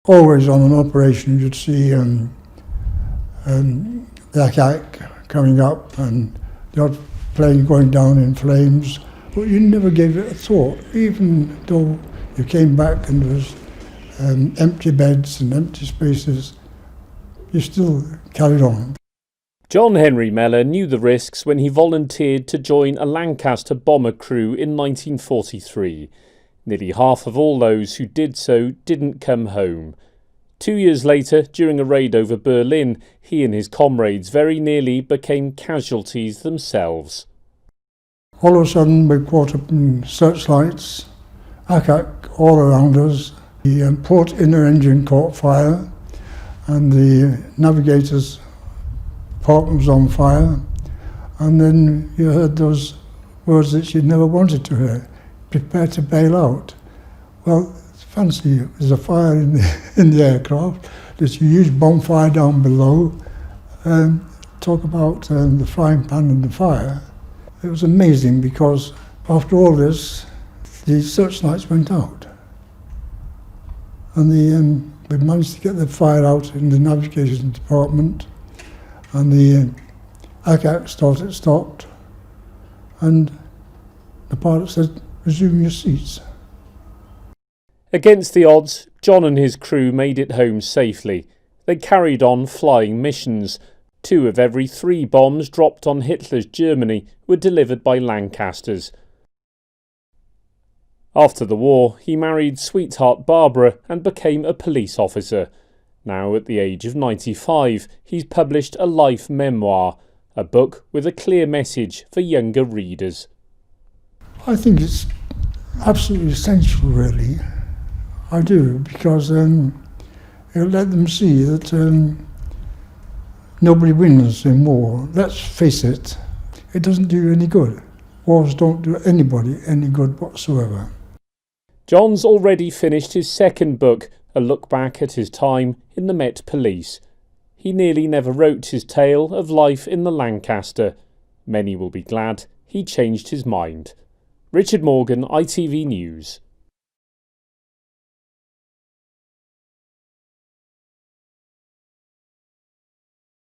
Always on an operation you'd see the attack coming up and the odd plane going down in flames, but you never gave it a thought, even though you came back and there was empty beds and empty spaces, you still carried on. John Henry Meller knew the risks when he volunteered to join a Lancaster bomber crew in 1943. Nearly half of all those who did so didn't come home. 2 years later, during a raid over Berlin, he and his comrades very nearly became casualties themselves. All of a sudden we're caught up in searchlights, attack all around us. The port inner engine caught fire and the navigator's compartment was on fire, and then you heard those words that you'd never wanted to hear: prepare to bail out. Well, fancy there's a fire in the aircraft, that you use bonfire down below, talk about the frying pan and the fire. It was amazing because after all this, the searchlights went out. And we managed to get the fire out in the navigation department, and the ACAC stopped, and the pilot said, resume your seats. Against the odds, John and his crew made it home safely. They carried on flying missions. 2 of every 3 bombs dropped on Hitler's Germany were delivered by Lancasters. After the war, he married sweetheart Barbara and became a police officer. Now at the age of 95, he's published a life memoir, a book with a clear message for younger readers. I think it's absolutely essential, really. I do, because it'll let them see that nobody wins in war. Let's face it, it doesn't do you any good. Wars don't do anybody any good whatsoever. John's already finished his 2nd book, a look back at his time in the Met Police. He nearly never wrote his tale of life in the Lancaster. Many will be glad he changed his mind. Richard Morgan, ITV News.